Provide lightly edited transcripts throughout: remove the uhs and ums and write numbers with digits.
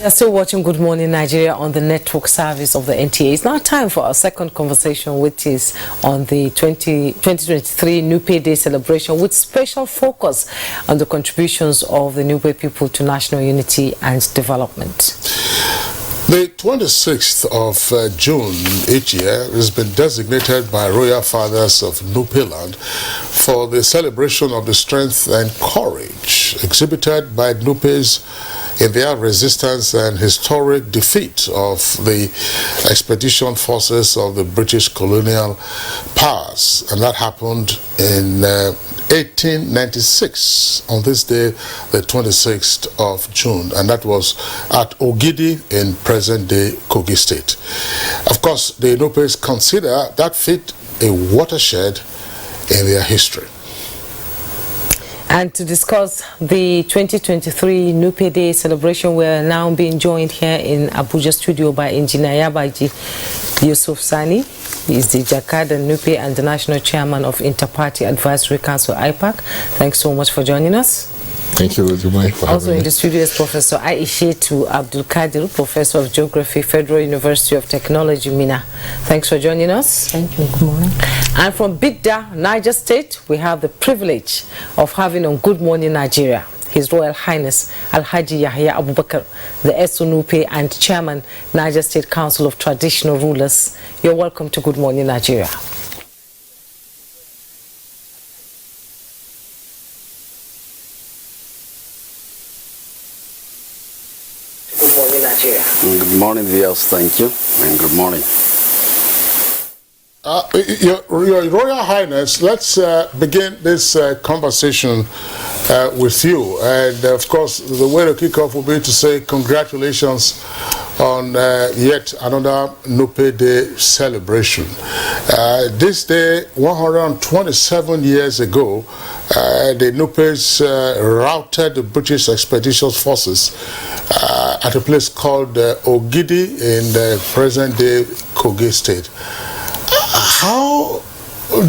You're still watching Good Morning Nigeria on the network service of the NTA. It's now time for our second conversation, which is on the 2023 Nupe Day celebration, with special focus on the contributions of the Nupe people to national unity and development. The 26th of June each year has been designated by Royal Fathers of Nupe land for the celebration of the strength and courage exhibited by Nupes in their resistance and historic defeat of the expedition forces of the British colonial powers. And that happened in 1896 on this day, the 26th of June, and that was at Ogidi in present-day Kogi State. Of course, the Nupes consider that feat a watershed in their history. And to discuss the 2023 Nupe Day celebration, we are now being joined here in Abuja studio by Engineer Yabaji Yusuf Sani. He is the Jakad and Nupe and the National Chairman of Interparty Advisory Council, IPAC. Thanks so much for joining us. Thank you very much. Also in the studio is Professor Aishetu Abdul Kadir, Professor of Geography, Federal University of Technology, Mina. Thanks for joining us. Thank you. Good morning. And from Bidda, Niger State, we have the privilege of having on Good Morning Nigeria His Royal Highness Alhaji Yahya Abubakar, the Nupe and Chairman, Niger State Council of Traditional Rulers. You're welcome to Good Morning Nigeria. Good morning, Nigeria. Good morning, viewers. Thank you, and good morning. Your Royal Highness, let's begin this conversation with you. And of course, the way to kick off will be to say congratulations on yet another Nupe Day celebration. This day, 127 years ago, the Nupes routed the British expedition forces at a place called Ogidi in the present-day Kogi State. How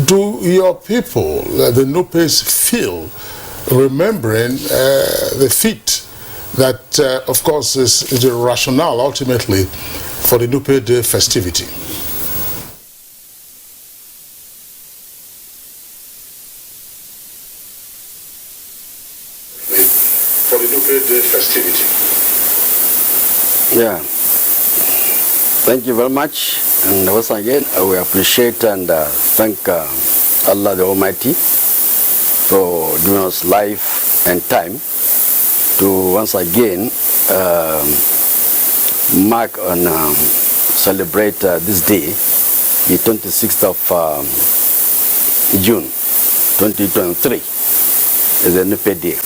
do your people, the Nupes, feel remembering the feat that, of course, is the rationale ultimately for the Nupe Day festivity? For the Nupe Day festivity. Yeah. Thank you very much. And once again, we appreciate and thank Allah the Almighty for giving us life and time to once again mark and celebrate this day, the 26th of June 2023, is a Nupe Day.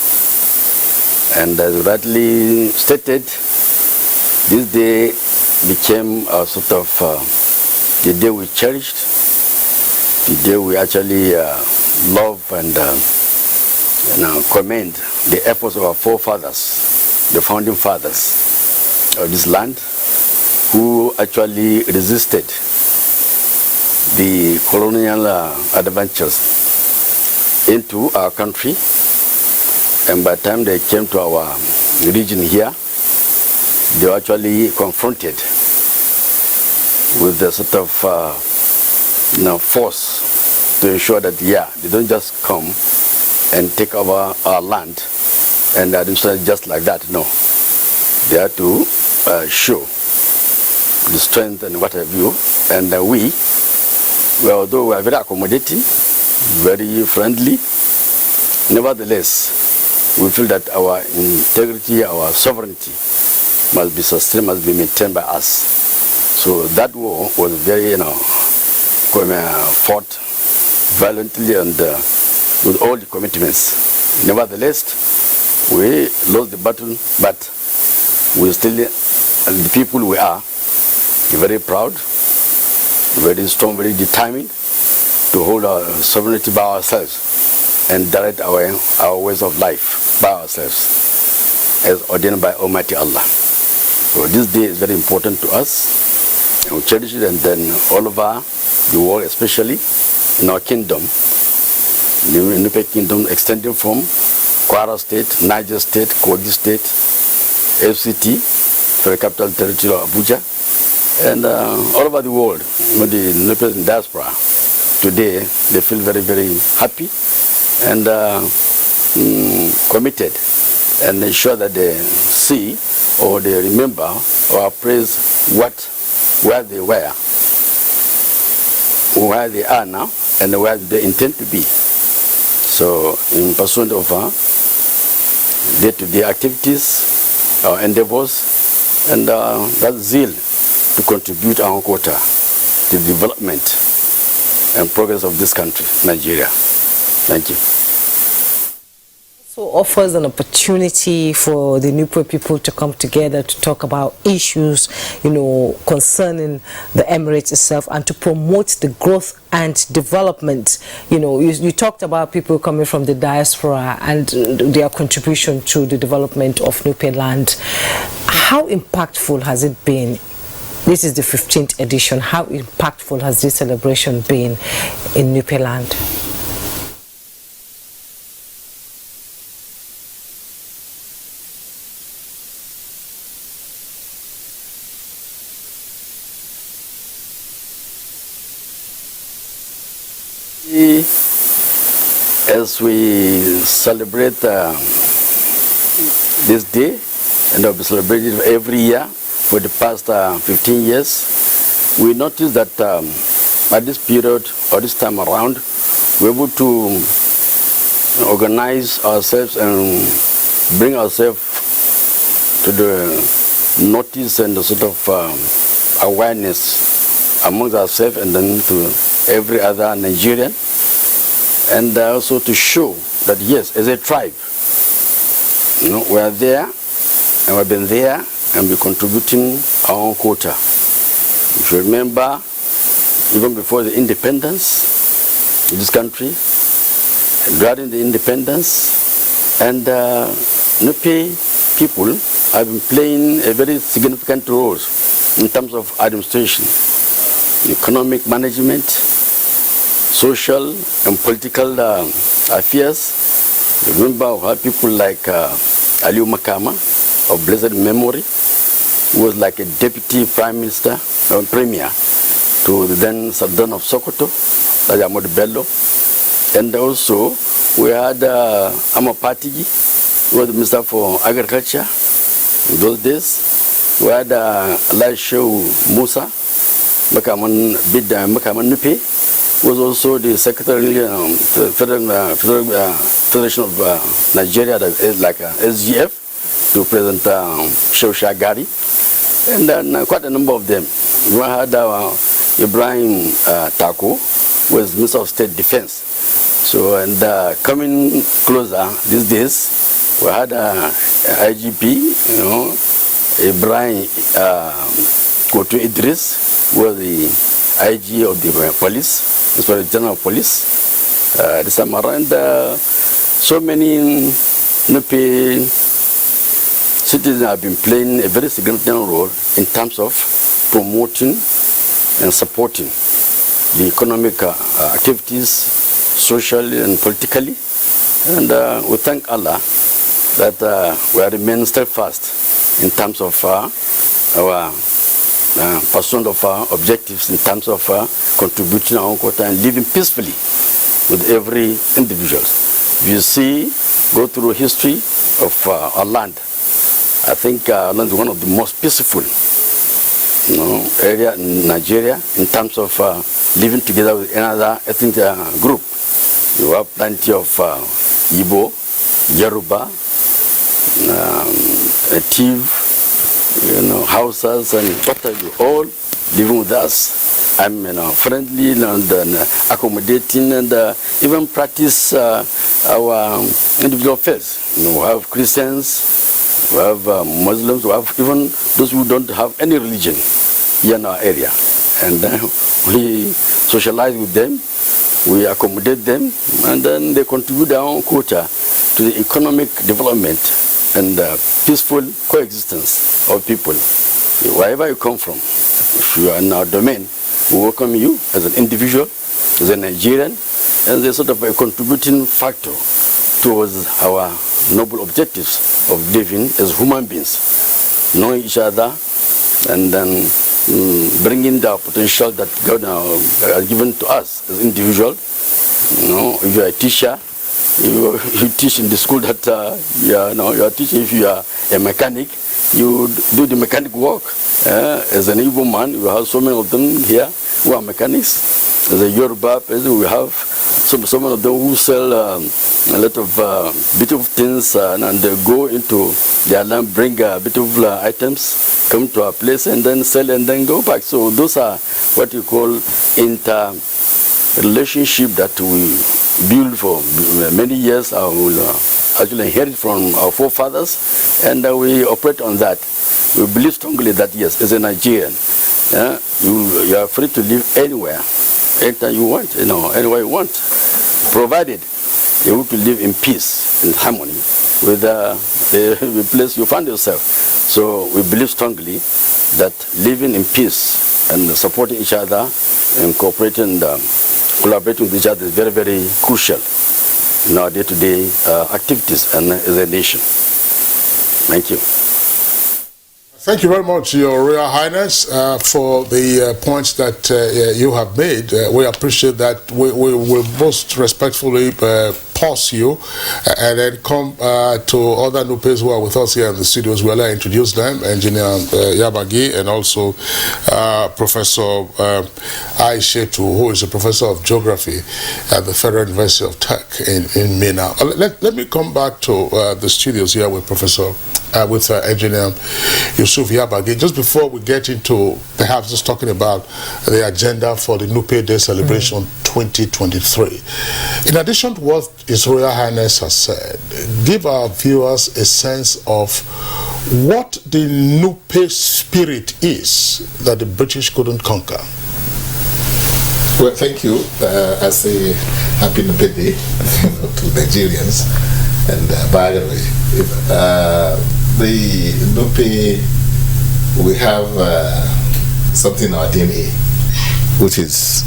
And as rightly stated, this day became a sort of the day we cherished, the day we actually love and commend the efforts of our forefathers, the founding fathers of this land, who actually resisted the colonial adventures into our country. And by the time they came to our region here, they were actually confronted with the sort of force to ensure that, they don't just come and take over our land and administer just like that. No, they had to show the strength and what have you. And although we are very accommodating, very friendly, nevertheless, we feel that our integrity, our sovereignty must be sustained, must be maintained by us. So that war was very, fought violently and with all the commitments. Nevertheless, we lost the battle, but we still, the people we are, very proud, very strong, very determined to hold our sovereignty by ourselves and direct our ways of life by ourselves, as ordained by Almighty Allah. So this day is very important to us, and we cherish it, and then all over the world, especially in our kingdom, the Nupe Kingdom, extending from Kwara State, Niger State, Kogi State, FCT, the capital territory of Abuja, and all over the world, the Nupe diaspora. Today, they feel very, very happy and committed, and ensure that they see or they remember or appraise where they were, where they are now, and where they intend to be. So, in pursuit of day-to-day activities, our endeavors, and that zeal to contribute our quota to the development and progress of this country, Nigeria. Thank you. So offers an opportunity for the Nupe people to come together to talk about issues, concerning the Emirates itself, and to promote the growth and development. You talked about people coming from the diaspora and their contribution to the development of Nupe land. How impactful has it been? This is the 15th edition. How impactful has this celebration been in Nupe land? As we celebrate this day, and I've been celebrating every year for the past 15 years, we noticed that at this period or this time around, we're able to organize ourselves and bring ourselves to the notice and the sort of awareness amongst ourselves and then to every other Nigerian, and also to show that yes, as a tribe, we are there and we've been there and we're contributing our own quota. If you remember, even before the independence in this country, during the independence, and Nupe people have been playing a very significant role in terms of administration, economic management, social and political affairs. Remember how people like Aliu Makama, of blessed memory, who was like a deputy prime minister or premier to the then Sultan of Sokoto, Ahmadu Bello. And also we had Amapatigi, who was the minister for agriculture in those days. We had Elisha Musa, Makaman Nupe, was also the secretary to the Federation of Nigeria, like SGF, to President Shehu Shagari, and then quite a number of them. We had Ibrahim Tako, was Minister of State Defense. So, and coming closer these days, we had IGP, Ibrahim Kotu Idris, who was the IG of the police, Inspector General of Police, this time around. So many Nupe citizens have been playing a very significant role in terms of promoting and supporting the economic activities, socially and politically. And we thank Allah that we remain steadfast in terms of our pursuit of our objectives, in terms of contributing our own quota and living peacefully with every individual. You see, go through history of our land. I think land is one of the most peaceful area in Nigeria in terms of living together with another ethnic group. You have plenty of Igbo, Yoruba, Tiv, Hausas and what have you, all living with us. I'm friendly and accommodating, and even practice our individual faith. We have Christians, we have Muslims, we have even those who don't have any religion here in our area. And we socialize with them, we accommodate them, and then they contribute their own quota to the economic development and peaceful coexistence of people. Wherever you come from, if you are in our domain, we welcome you as an individual, as a Nigerian, as a sort of a contributing factor towards our noble objectives of living as human beings. knowing each other, and then bringing the potential that God has given to us as individuals. You know, if you are a teacher, you teach in the school that you are teaching. If you are a mechanic, you do the mechanic work. As an Igbo man, you have so many of them here who are mechanics. As a Yoruba person, we have some of them who sell a lot of beautiful things and they go into their land, bring beautiful items, come to our place and then sell and then go back. So those are what you call inter-relationship that we build for many years. I will actually inherit from our forefathers, and we operate on that. We believe strongly that yes, as a Nigerian, you are free to live anywhere, anytime you want, anywhere you want, provided you want to live in peace and harmony with the place you find yourself. So we believe strongly that living in peace and supporting each other and cooperating and collaborating with each other is very, very crucial in our day-to-day activities and as a nation. Thank you. Thank you very much, Your Royal Highness, for the points that you have made. We appreciate that. We will most respectfully pause you and then come to other Nupes who are with us here in the studios. We'll introduce them, Engineer Yabagi and also Professor Aishetu, who is a professor of geography at the Federal University of Tech in Mina. Let me come back to the studios here with Professor with Engineer Yusuf Yabagi. Just before we get into perhaps just talking about the agenda for the Nupe Day celebration 2023. In addition to what His Royal Highness has said, give our viewers a sense of what the Nupe spirit is that the British couldn't conquer. Well, thank you. I say happy Nupe Day to Nigerians. And by the way, the Nupe, we have something in our DNA, which is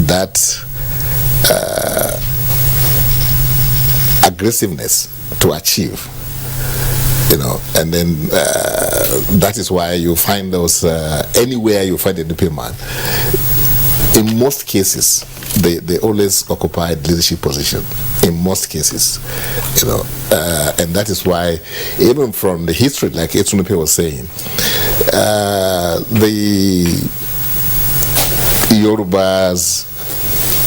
that aggressiveness to achieve, and then that is why you find those anywhere you find a Nupe man. In most cases, they always occupied leadership position. In most cases, and that is why, even from the history, like Nupe was saying, the Yorubas,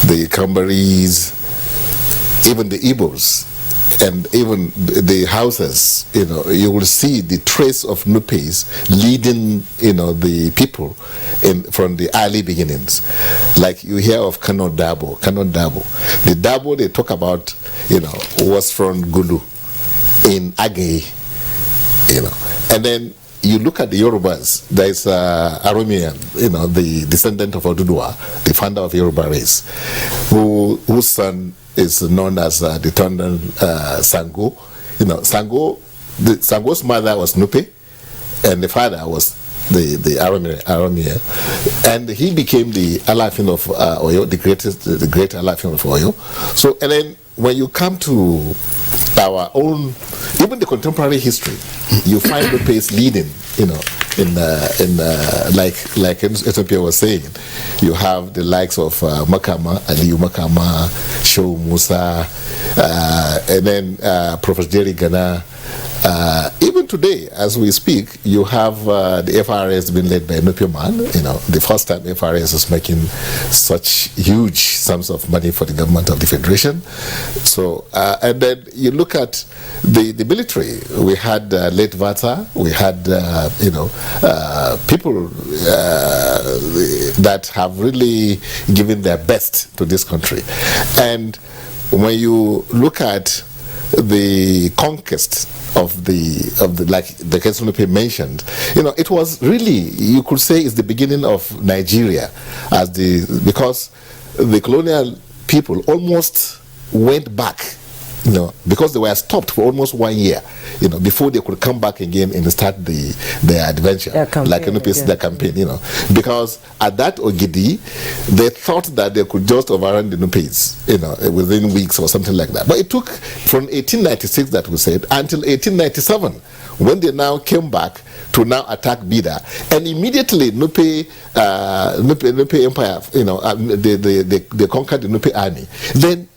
the Kambaris, even the Igbos, and even the houses, you will see the trace of Nupes leading, the people from the early beginnings. Like you hear of Kano Dabo. The Dabo they talk about, was from Gulu in Agay, and then you look at the Yorubas. There is Aromian, the descendant of Oduduwa, the founder of Yoruba race, whose son is known as the Tondan Sango. Sango's mother was Nupe, and the father was the Aromian, and he became the Alafin of Oyo, the great Alafin of Oyo. So, and then when you come to our own, even the contemporary history, you find the place leading, like Ethiopia was saying, you have the likes of Makama, Aliyu Makama, Shehu Musa, and then Professor Jerry Gana. Even today, as we speak, you have the FRS being led by Nupe man. The first time FRS is making such huge sums of money for the government of the Federation. So, and then you look at the military. We had late Vata. We had people that have really given their best to this country. And when you look at the conquest of the like the case Nupe mentioned, it was really, you could say, is the beginning of Nigeria, because the colonial people almost went back, because they were stopped for almost 1 year, before they could come back again and start their adventure, their campaign, because at that Ogidi, they thought that they could just overrun the Nupes, within weeks or something like that. But it took from 1896, that we said, until 1897, when they now came back to now attack Bida, and immediately Nupe Empire, they conquered the Nupe army. Then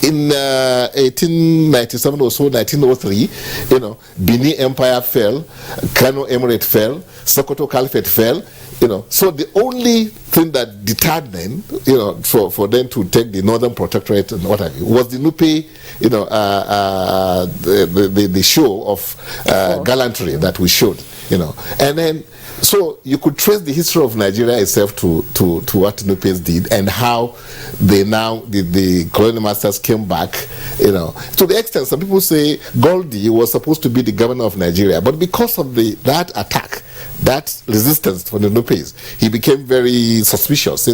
in 1897 or so, 1903, Benin Empire fell, Kano Emirate fell, Sokoto Caliphate fell. So the only thing that deterred them, for them to take the Northern Protectorate and what have you, was the Nupe, the show of gallantry that we showed, and then. So you could trace the history of Nigeria itself to what Nupes did, and how the colonial masters came back, to the extent some people say Goldie was supposed to be the governor of Nigeria, but because of that attack, that resistance from the Nupes, he became very suspicious.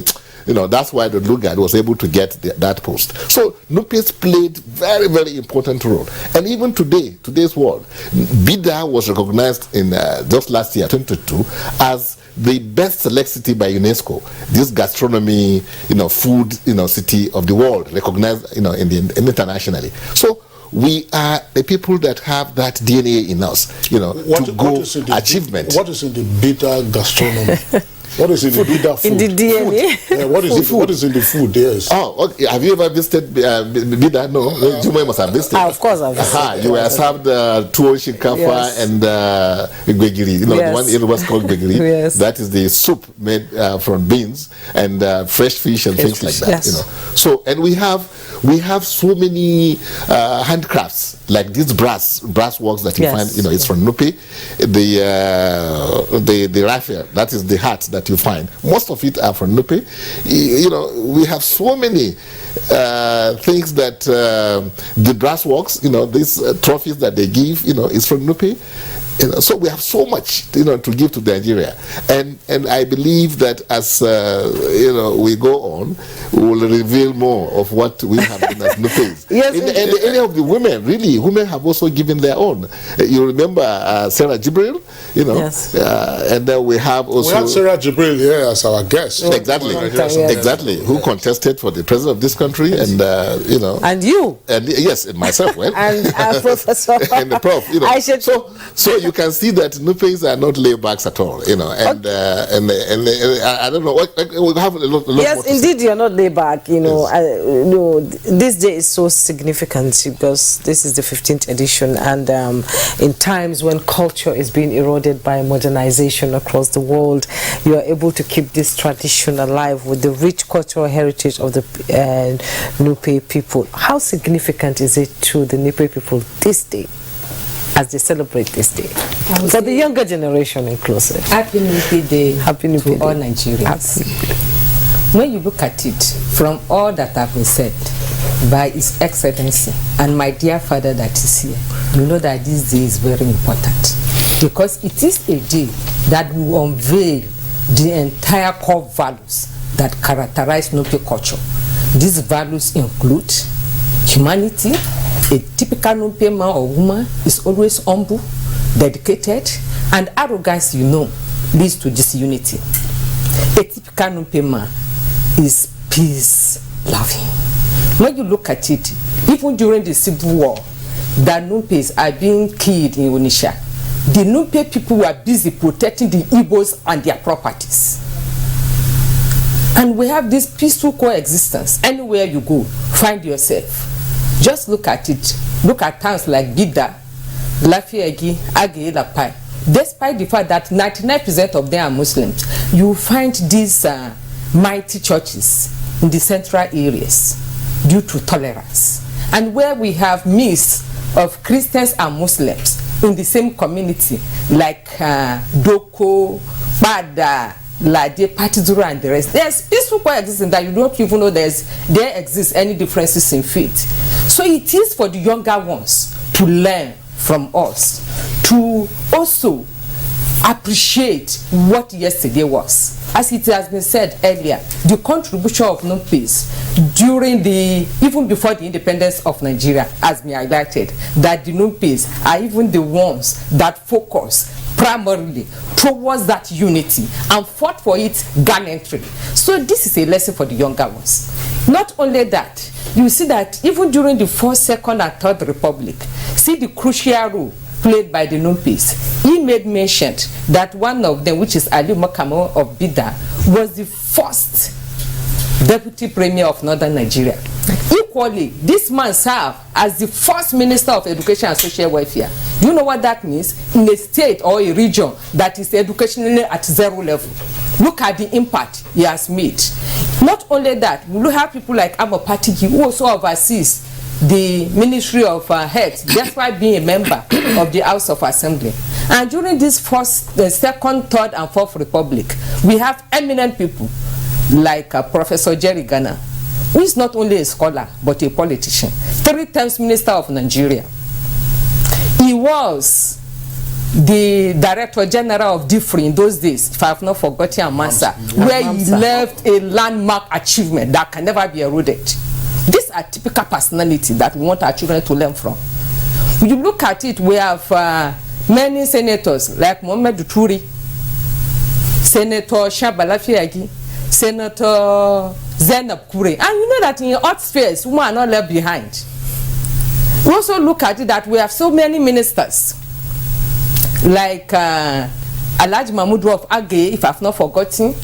That's why the Lugard was able to get that post. So Nupes played very, very important role. And even today's world, Bida was recognized in just last year, 2022, as the best select city by UNESCO. This gastronomy, food, city of the world, recognized, internationally. So we are the people that have that DNA in us, achievement. What is in the Bida gastronomy? What is in the Bida food? In the DNA? Yeah, what is in the food? Yes. Oh, okay. Have you ever visited Bida? No. You must have visited. Of course I've visited. You were served tuwo shinkafa and gwegiri. Yes. The one in was called gwegiri. Yes. That is the soup made from beans and fresh fish and things like that. Yes. So, and we have so many handcrafts, like these brass works that you find. It's from Nupe. The raffia, that is the hat that you find. Most of it are from Nupe. We have so many things that the brass works. These trophies that they give. Is from Nupe. So we have so much, to give to Nigeria, and I believe that as we go on, we will reveal more of what we have done as Nupes. Yes, in the area of the women, really, women have also given their own. You remember Sarah Jibril, Yes. And then we have also. We had Sarah Jibril here as our guest. Exactly. Who contested for the president of this country, and And you. And yes, and myself, well. And Professor. And the prof, I should. So you can see that Nupes are not laybacks at all, and I don't know. We'll have a lot yes, more indeed, you're not layback. This day is so significant because this is the 15th edition, and in times when culture is being eroded by modernization across the world, you are able to keep this tradition alive with the rich cultural heritage of the Nupe people. How significant is it to the Nupe people this day, as they celebrate this day? For the younger generation inclusive. Happy Nupe Day. Happy Nupe to Day. all Nigerians. When you look at it, from all that have been said by His Excellency and my dear father that is here, you know that this day is very important, because it is a day that will unveil the entire core values that characterize Nupe culture. These values include humanity. A typical Nupe man or woman is always humble, dedicated, and arrogance, leads to disunity. A typical Nupe man is peace-loving. When you look at it, even during the Civil War, the Nupes are being killed in Onitsha. The Nupe people were busy protecting the Igbos and their properties. And we have this peaceful coexistence. Anywhere you go, find yourself. Just look at it. Look at towns like Bida, Lafiegi, Agei, Lapai. Despite the fact that 99% of them are Muslims, you find these mighty churches in the central areas due to tolerance. And where we have mix of Christians and Muslims in the same community, like Doko, Bada, Lade, Patizura, and the rest, there's peaceful coexistence that you don't even know there exists any differences in faith. So it is for the younger ones to learn from us, to also appreciate what yesterday was. As it has been said earlier, the contribution of Nupes during even before the independence of Nigeria has been highlighted, that the Nupes are even the ones that focus primarily towards that unity and fought for it gallantry. So this is a lesson for the younger ones. Not only that, you see that even during the First, Second, and Third Republic, see the crucial role played by the Nupes, he made mention that one of them, which is Ali Makamo of Bida, was the first deputy premier of northern Nigeria. Equally, this man served as the first minister of education and social welfare. You know what that means? In a state or a region that is educationally at 0 level. Look at the impact he has made. Not only that, we have people like Amo Patiki, who also oversees the Ministry of Health, despite being a member of the House of Assembly. And during this second, third, and fourth republic, we have eminent people like Professor Jerry Ghana, who is not only a scholar but a politician, 3 times Minister of Nigeria. He was the Director General of DIFRI in those days, if I have not forgotten, Amasa, where he left a landmark achievement that can never be eroded. These are typical personalities that we want our children to learn from. When you look at it, we have many senators like Mohamed Duturi, Senator Shabalafiagi, Senator Zainab Kure. And you know that in hot spheres, women are not left behind. We also look at it that we have so many ministers, like Alhaji Mahmudu of Agye, if I have not forgotten,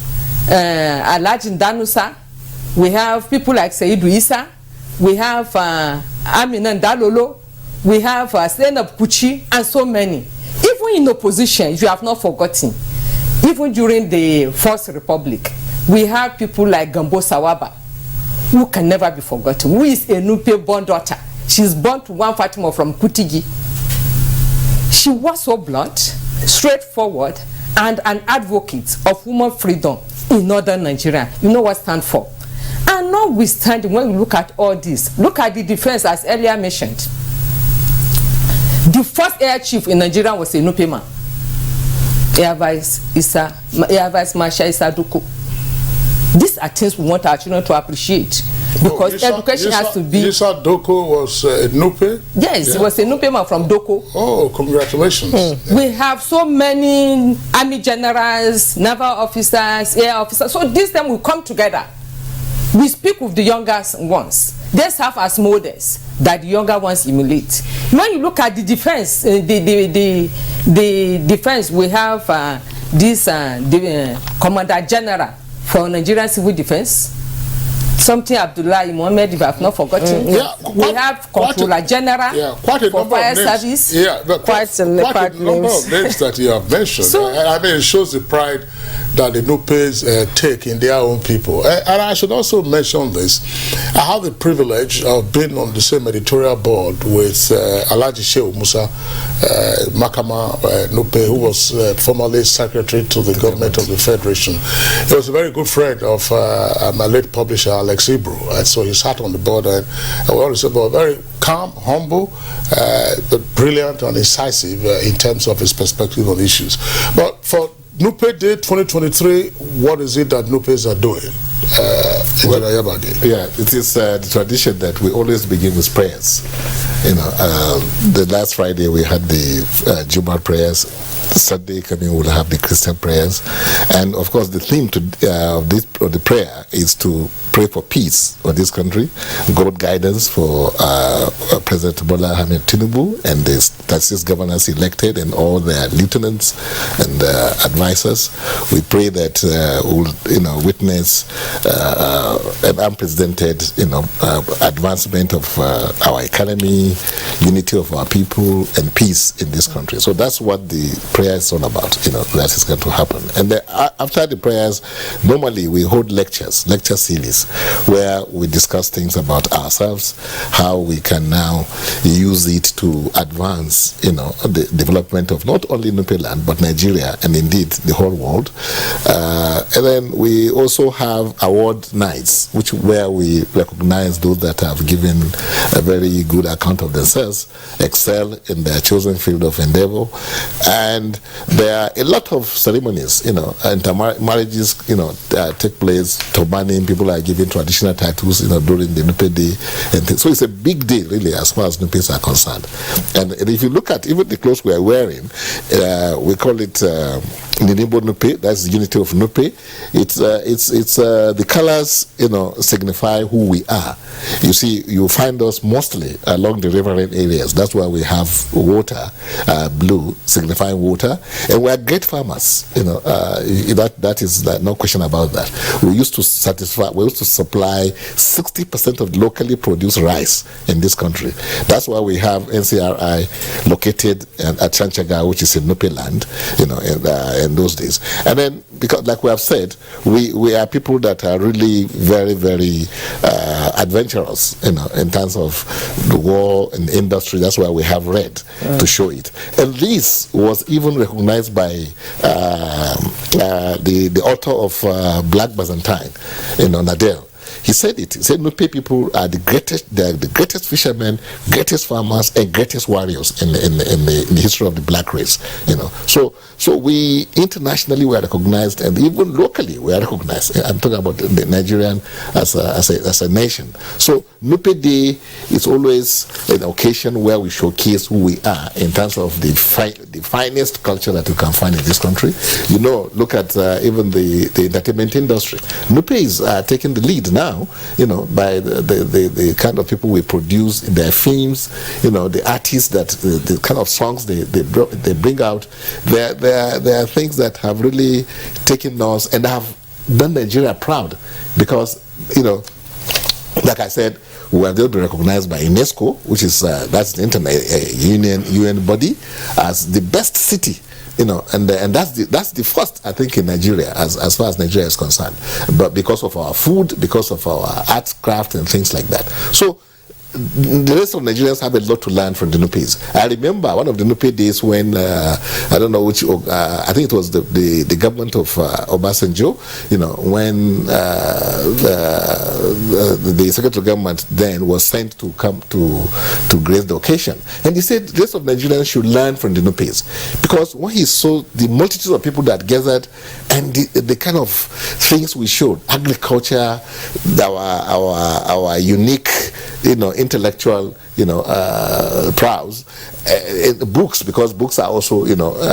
Alhaji Danusa. We have people like Saidu Isa. We have Amina Dalolo. We have Zainab Kuchi, and so many. Even in opposition, if you have not forgotten, even during the First Republic, we have people like Gambo Sawaba, who can never be forgotten, who is a Nupe born daughter. She's born to one Fatima from Kutigi. She was so blunt, straightforward, and an advocate of women freedom in northern Nigeria. You know what stands for. And notwithstanding, when we look at all this, look at the defense as earlier mentioned. The first air chief in Nigeria was a Nupe man, Air Vice Marshal Issa Doko. These are things we want our children to appreciate, because education has to be. Issa Doko was a Nupe? Yes, yeah. He was a Nupe man from Doko. Oh, congratulations. Yeah. We have so many army generals, naval officers, air officers. So this time we come together. We speak with the younger ones. They serve as models that the younger ones emulate. When you look at the defense, the defense, we have the Commander General for Nigerian Civil Defense, something Abdullahi Mohammed, if I have not forgotten. We have Controller General for Fire Service. Yeah, quite a number of names that you have mentioned. So, I mean, it shows the pride that the Nupes take in their own people. And I should also mention this. I have the privilege of being on the same editorial board with Alhaji Shehu Musa Makama Nupe, who was formerly secretary to the government of the Federation. He was a very good friend of my late publisher, Alex Ibru. And so he sat on the board, and we always said, well, very calm, humble, but brilliant and incisive in terms of his perspective on issues. But for Nupe Day 2023, what is it that Nupes are doing? Yeah, it is the tradition that we always begin with prayers. You know, the last Friday we had the Juma prayers. Sunday coming we'll have the Christian prayers, and of course the theme of the prayer is to pray for peace for this country, God guidance for President Bola Ahmed Tinubu and the 36 governors elected and all their lieutenants and advisors. We pray that we'll witness an unprecedented advancement of our economy, unity of our people, and peace in this country. So that's what the prayer is all about. That is going to happen. And after the prayers, normally we hold lecture series where we discuss things about ourselves, how we can now use it to advance, the development of not only Nupe land but Nigeria and indeed the whole world. And then we also have award nights, where we recognize those that have given a very good account of themselves, excel in their chosen field of endeavor, and there are a lot of ceremonies, intermarriages, take place, turbaning, people are given traditional titles, during the Nupe Day, and so it's a big day, really, as far as Nupes are concerned. And if you look at even the clothes we are wearing, we call it the Nimbo Nupe, that's the unity of Nupe. It's the colors, signify who we are. You see, you find us mostly along the riverine areas. That's why we have water, blue, signifying water, and we are great farmers. That is no question about that. We used to supply 60% of locally produced rice in this country. That's why we have NCRI located at Chanchaga, which is in Nupe land, in those days. And then, because like we have said, we are people that are really very, very adventurous, in terms of the war and the industry. That's why we have red to show it. And this was even recognized by the author of Black Byzantine, Nadel. He said it. He said Nupe people are the greatest fishermen, greatest farmers, and greatest warriors in the history of the black race. So we internationally were recognized, and even locally we are recognized. I'm talking about the Nigerian as a nation. So Nupe Day is always an occasion where we showcase who we are in terms of the finest culture that you can find in this country. Look at even the entertainment industry. Nupe is taking the lead now, by the kind of people we produce in their films, the artists that the kind of songs they bring out. There are things that have really taken us and have done Nigeria proud, because like I said, we are going to be recognized by UNESCO, which is that's the UN body, as the best city. And that's the first, I think, in Nigeria, as far as Nigeria is concerned. But because of our food, because of our art, craft, and things like that. So the rest of Nigerians have a lot to learn from the Nupes. I remember one of the Nupe days when I don't know which, I think it was the government of Obasanjo, when the secretary government then was sent to come to grace the occasion, and he said the rest of Nigerians should learn from the Nupes, because when he saw the multitudes of people that gathered and the kind of things we showed, agriculture, our unique, intellectual, prowess, books, because books are also,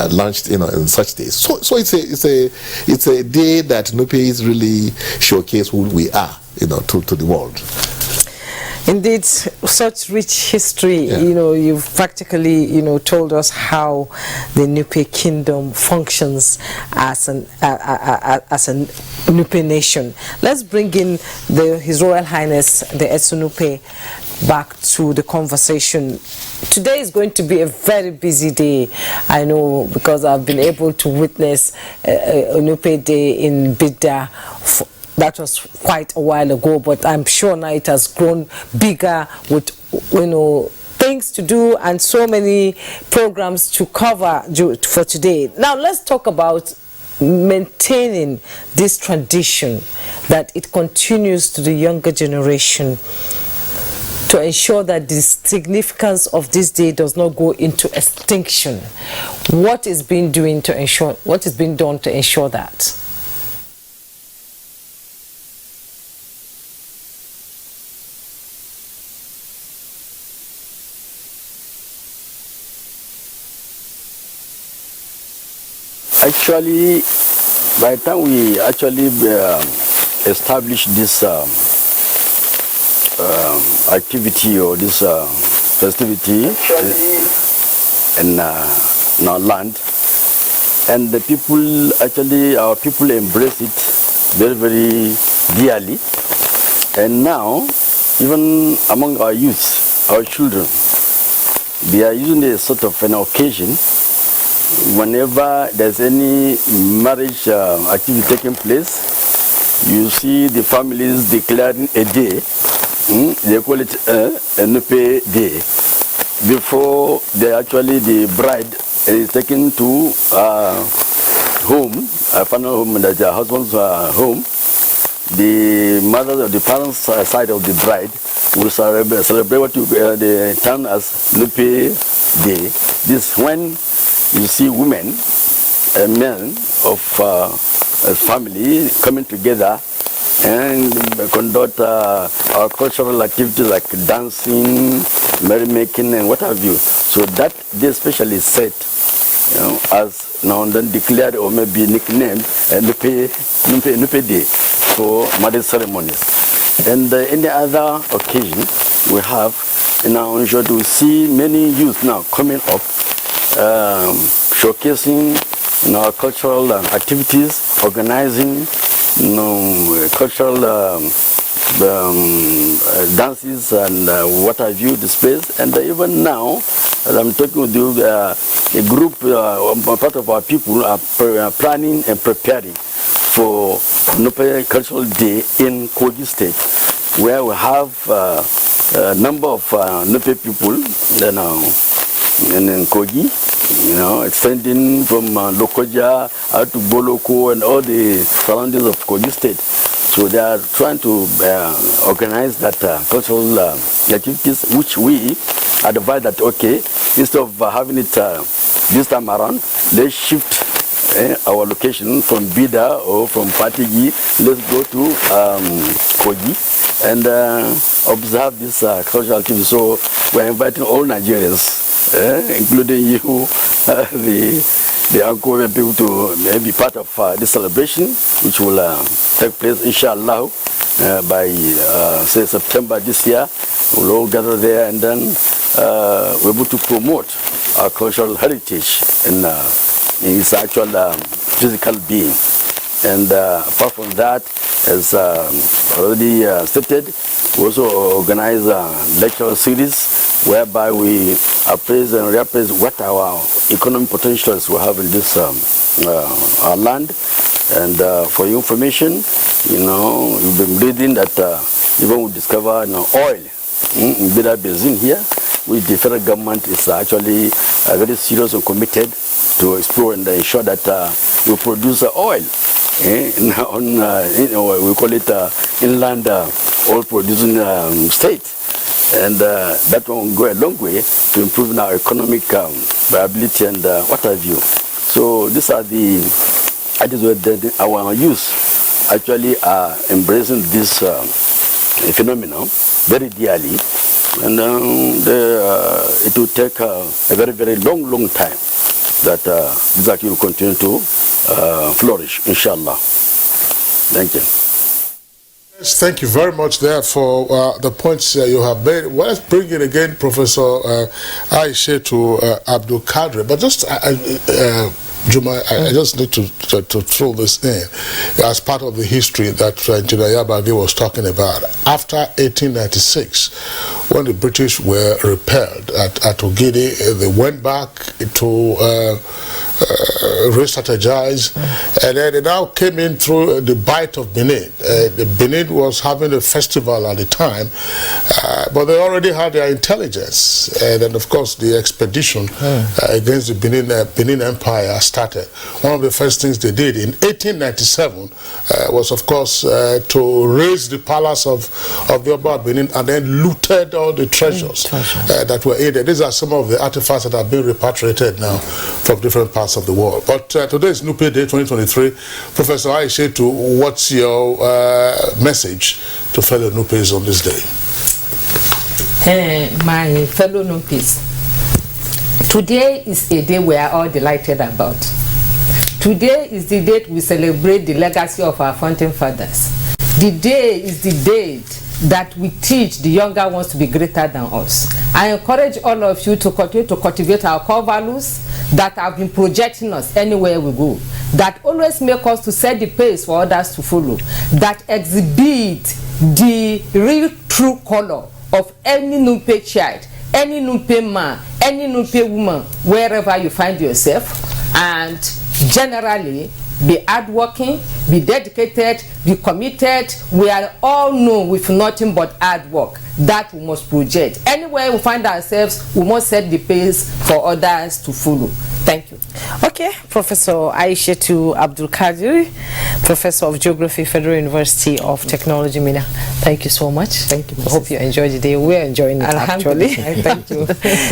launched, in such days. So it's a day that Nupes really showcase who we are, to the world. Indeed, such rich history. Yeah. You've practically, told us how the Nupe kingdom functions as a Nupe nation. Let's bring in His Royal Highness the Etsu Nupe back to the conversation. Today is going to be a very busy day, I know, because I've been able to witness a Nupe Day in Bidda. That was quite a while ago, but I'm sure now it has grown bigger with, things to do and so many programs to cover for today. Now let's talk about maintaining this tradition, that it continues to the younger generation, to ensure that the significance of this day does not go into extinction. What is being done to ensure that? Actually, by the time we actually establish this activity or this festivity in our land, and the people our people embrace it very, very dearly. And now, even among our youth, our children, they are using a sort of an occasion. Whenever there's any marriage activity taking place, you see the families declaring a day. They call it a Nupe Day. Before the bride is taken to home, a final home, that's her husband's home, the mother of the parents' side of the bride will celebrate what they term as Nupe Day. This when you see women and men of a family coming together and conduct our cultural activities like dancing, merrymaking, and what have you. So that day especially is set you know, as now and then declared or maybe nicknamed Nupe Day for marriage ceremonies. And any other occasion we have, now ensure to see many youth now coming up, showcasing our cultural activities, organizing cultural dances and what have you, displays. And even now, as I'm talking with you, a group, part of our people are planning and preparing for Nupe Cultural Day in Kogi State, where we have a number of Nupe people in Kogi, extending from Lokoja out to Boloko and all the surroundings of Kogi State. So they are trying to organize that cultural activities, which we advise that, okay, instead of having it this time around, let's shift our location from Bida or from Patigi, let's go to Kogi and observe this cultural activity. So we're inviting all Nigerians, including you, the uncle and people, to be part of this celebration, which will take place, inshallah, by say September this year. We'll all gather there, and then we're able to promote our cultural heritage in its actual physical being. And apart from that, as already stated, we also organize a lecture series whereby we appraise and reappraise what our economic potentials we have in this our land. And for your information, you've been reading that even we discover oil in Bida Basin here, which the federal government is actually very serious and committed to explore and ensure that we produce oil. We call it inland oil producing state. And that will go a long way to improving our economic viability and what have you. So these are the ideas where our youth actually are embracing this phenomenon very dearly. And it will take a very, very long time that this activity will continue to flourish, inshallah. Thank you. Yes, thank you very much there for the points you have made. Well, let's bring in again Professor Aisha to Abdul Kadri. But just Juma, I just need to throw this in as part of the history that Engineer Yabagi was talking about. After 1896, when the British were repelled at Ogidi, they went back to re-strategize, and then they now came in through the Bight of Benin. Benin was having a festival at the time, but they already had their intelligence, and then of course the expedition against the Benin Empire started. One of the first things they did in 1897 was, of course, to raise the palace of the Oba Benin and then looted all the treasures that were in there. These are some of the artifacts that have been repatriated now from different parts of the world. But today is Nupe Day 2023. Professor Aisha, what's your message to fellow Nupes on this day? My fellow Nupes, today is a day we are all delighted about. Today is the date we celebrate the legacy of our founding fathers. The day is the date that we teach the younger ones to be greater than us. I encourage all of you to continue to cultivate our core values that have been projecting us anywhere we go, that always make us to set the pace for others to follow, that exhibit the real true color of any Nupe child, any Nupe man, any Nupe woman, wherever you find yourself, and generally be hardworking, be dedicated, be committed. We are all known with nothing but hard work that we must project. Anywhere we find ourselves, we must set the pace for others to follow. Thank you. Okay, Professor Aisha Abdul Qadir, Professor of Geography, Federal University of Technology, Mina. Thank you so much. Thank you. I hope you enjoyed the day. We're enjoying it, actually. Thank you.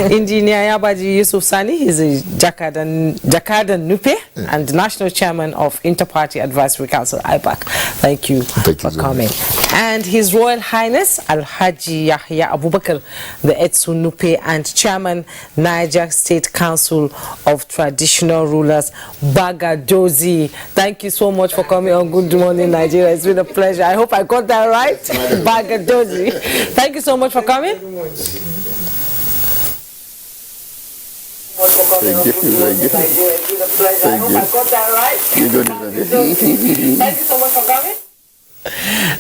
Engineer Yabaji Yusuf Sani is a Jakadan Nupe and National Chairman of Inter-Party Advisory Council, IPAC. Thank you for coming. and His Royal Highness Alhaji Yahya Abubakar, the Etsu Nupe and Chairman, Niger State Council of Traditional Rulers, Bagadozi. Thank you so much for coming on Good Morning Nigeria. It's been a pleasure. I hope I got that right. Bagadozi. Thank you so much for coming. Thank you. Thank you. I hope I got that right. You got it. Thank you so much for coming.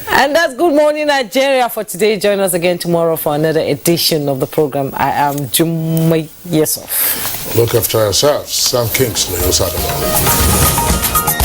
And that's Good Morning Nigeria for today. Join us again tomorrow for another edition of the program. I am Jumai Yesuf. Look after yourselves. Sam Kingsley, Osadama.